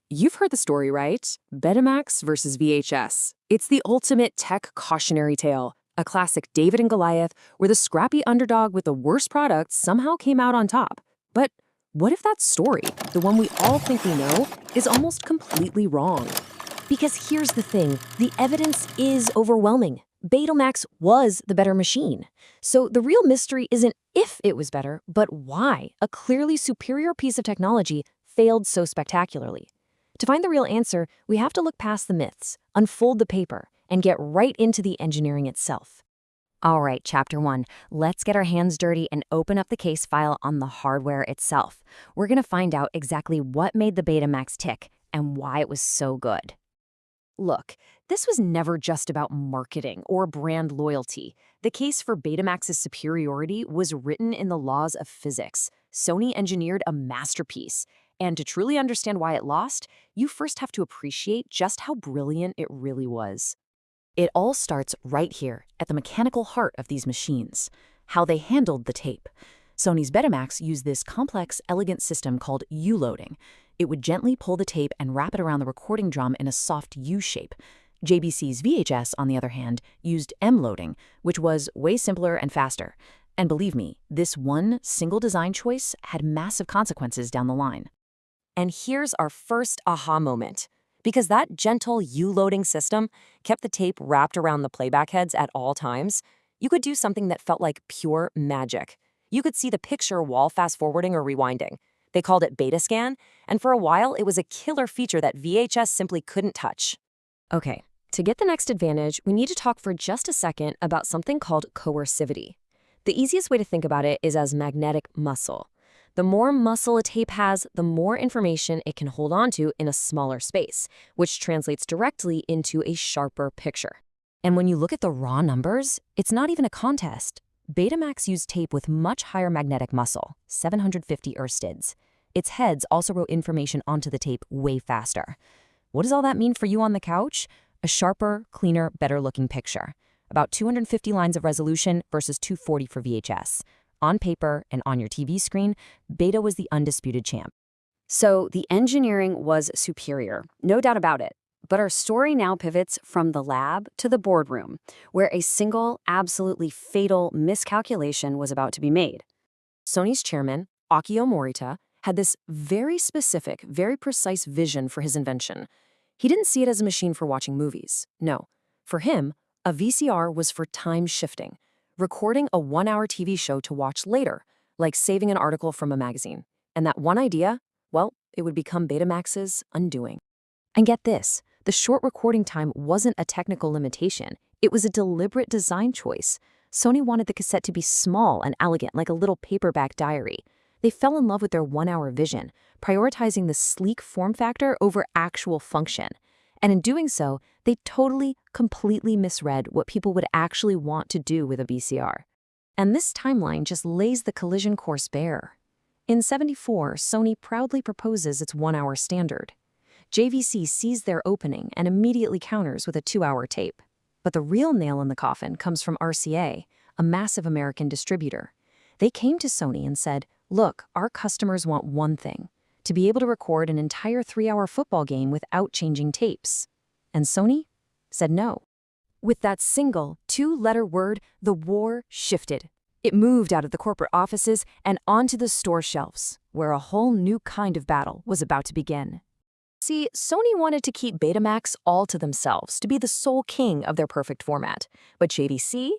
You've heard the story, right? Betamax versus VHS. It's the ultimate tech cautionary tale, a classic David and Goliath where the scrappy underdog with the worst product somehow came out on top. But what if that story, the one we all think we know, is almost completely wrong? Because here's the thing, the evidence is overwhelming. Betamax was the better machine. So the real mystery isn't if it was better, but why a clearly superior piece of technology failed so spectacularly. To find the real answer, we have to look past the myths, unfold the paper, and get right into the engineering itself. All right, Chapter 1. Let's get our hands dirty and open up the case file on the hardware itself. We're going to find out exactly what made the Betamax tick and why it was so good. Look, this was never just about marketing or brand loyalty. The case for Betamax's superiority was written in the laws of physics. Sony engineered a masterpiece. And to truly understand why it lost, you first have to appreciate just how brilliant it really was. It all starts right here, at the mechanical heart of these machines, how they handled the tape. Sony's Betamax used this complex, elegant system called U-loading. It would gently pull the tape and wrap it around the recording drum in a soft U shape. JVC's VHS, on the other hand, used M-loading, which was way simpler and faster. And believe me, this one single design choice had massive consequences down the line. And here's our first aha moment. Because that gentle U-loading system kept the tape wrapped around the playback heads at all times, you could do something that felt like pure magic. You could see the picture while fast-forwarding or rewinding. They called it beta scan, and for a while it was a killer feature that VHS simply couldn't touch. Okay, to get the next advantage, we need to talk for just a second about something called coercivity. The easiest way to think about it is as magnetic muscle. The more muscle a tape has, the more information it can hold onto in a smaller space, which translates directly into a sharper picture. And when you look at the raw numbers, it's not even a contest. Betamax used tape with much higher magnetic muscle, 750 Oerstids. Its heads also wrote information onto the tape way faster. What does all that mean for you on the couch? A sharper, cleaner, better-looking picture. About 250 lines of resolution versus 240 for VHS. On paper and on your TV screen, Beta was the undisputed champ. So the engineering was superior, no doubt about it. But our story now pivots from the lab to the boardroom, where a single, absolutely fatal miscalculation was about to be made. Sony's chairman, Akio Morita, had this very specific, very precise vision for his invention. He didn't see it as a machine for watching movies. No. For him, a VCR was for time shifting. Recording a 1-hour TV show to watch later, like saving an article from a magazine. And that one idea, well, it would become Betamax's undoing. And get this, the short recording time wasn't a technical limitation. It was a deliberate design choice. Sony wanted the cassette to be small and elegant, like a little paperback diary. They fell in love with their 1-hour vision, prioritizing the sleek form factor over actual function. And in doing so, they totally, completely misread what people would actually want to do with a VCR. And this timeline just lays the collision course bare. In '74, Sony proudly proposes its 1-hour standard. JVC sees their opening and immediately counters with a 2-hour tape. But the real nail in the coffin comes from RCA, a massive American distributor. They came to Sony and said, look, our customers want one thing, to be able to record an entire 3-hour football game without changing tapes. And Sony said no. With that single 2-letter word, the war shifted. It moved out of the corporate offices and onto the store shelves, where a whole new kind of battle was about to begin. See, Sony wanted to keep Betamax all to themselves, to be the sole king of their perfect format. But JVC?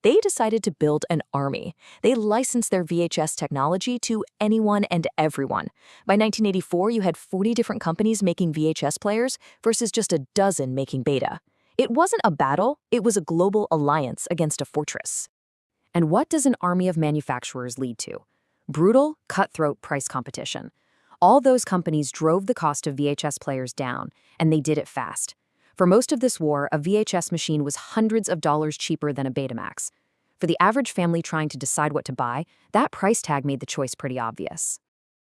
They decided to build an army. They licensed their VHS technology to anyone and everyone. By 1984, you had 40 different companies making VHS players versus just a dozen making Beta. It wasn't a battle, it was a global alliance against a fortress. And what does an army of manufacturers lead to? Brutal, cutthroat price competition. All those companies drove the cost of VHS players down, and they did it fast. For most of this war, a VHS machine was hundreds of dollars cheaper than a Betamax. For the average family trying to decide what to buy, that price tag made the choice pretty obvious.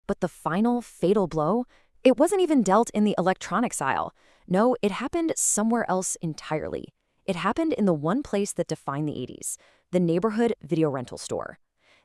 But the final, fatal blow? It wasn't even dealt in the electronics aisle. No, it happened somewhere else entirely. It happened in the one place that defined the '80s, the neighborhood video rental store.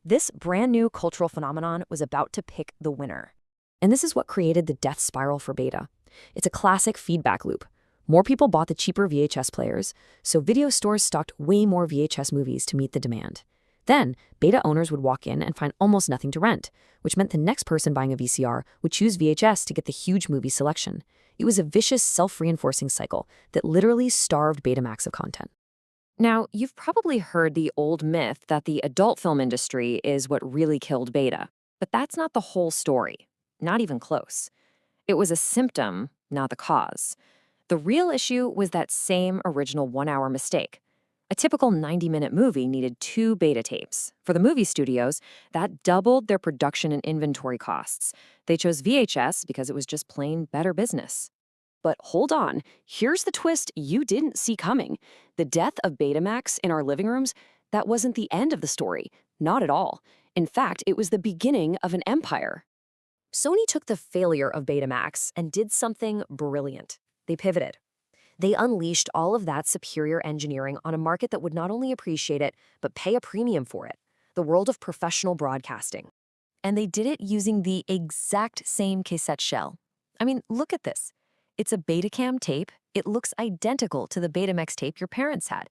This brand new cultural phenomenon was about to pick the winner. And this is what created the death spiral for Beta. It's a classic feedback loop. More people bought the cheaper VHS players, so video stores stocked way more VHS movies to meet the demand. Then, beta owners would walk in and find almost nothing to rent, which meant the next person buying a VCR would choose VHS to get the huge movie selection. It was a vicious, self-reinforcing cycle that literally starved Betamax of content. Now, you've probably heard the old myth that the adult film industry is what really killed beta, but that's not the whole story. Not even close. It was a symptom, not the cause. The real issue was that same original 1-hour mistake. A typical 90-minute movie needed 2 beta tapes. For the movie studios, that doubled their production and inventory costs. They chose VHS because it was just plain better business. But hold on, here's the twist you didn't see coming. The death of Betamax in our living rooms, that wasn't the end of the story. Not at all. In fact, it was the beginning of an empire. Sony took the failure of Betamax and did something brilliant. They pivoted. They unleashed all of that superior engineering on a market that would not only appreciate it, but pay a premium for it, the world of professional broadcasting. And they did it using the exact same cassette shell. I mean, look at this. It's a Betacam tape. It looks identical to the Betamax tape your parents had.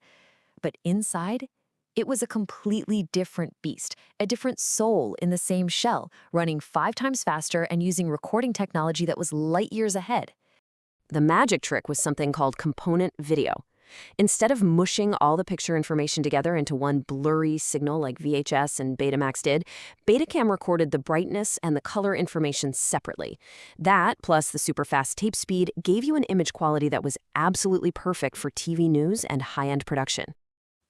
But inside, it was a completely different beast, a different soul in the same shell, running 5 times faster and using recording technology that was light years ahead. The magic trick was something called component video. Instead of mushing all the picture information together into one blurry signal like VHS and Betamax did, Betacam recorded the brightness and the color information separately. That, plus the super fast tape speed, gave you an image quality that was absolutely perfect for TV news and high-end production.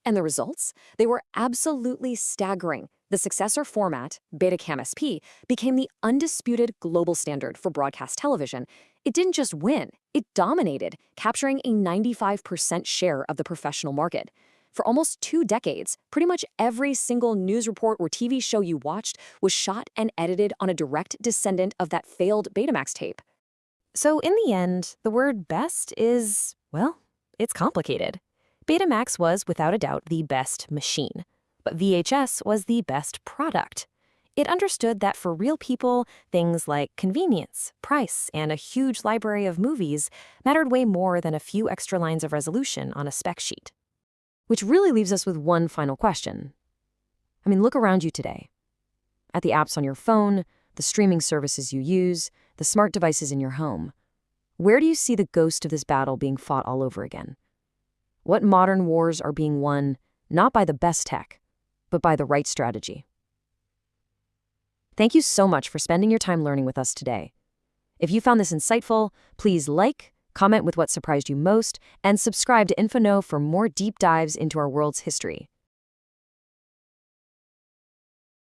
And the results? They were absolutely staggering. The successor format, Betacam SP, became the undisputed global standard for broadcast television. It didn't just win, it dominated, capturing a 95% share of the professional market. For almost 2 decades, pretty much every single news report or TV show you watched was shot and edited on a direct descendant of that failed Betamax tape. So in the end, the word best is, well, it's complicated. Betamax was, without a doubt, the best machine. But VHS was the best product. It understood that for real people, things like convenience, price, and a huge library of movies mattered way more than a few extra lines of resolution on a spec sheet. Which really leaves us with one final question. I mean, look around you today. At the apps on your phone, the streaming services you use, the smart devices in your home. Where do you see the ghost of this battle being fought all over again? What modern wars are being won not by the best tech, but by the right strategy? Thank you so much for spending your time learning with us today. If you found this insightful, please like, comment with what surprised you most, and subscribe to InfoNow for more deep dives into our world's history.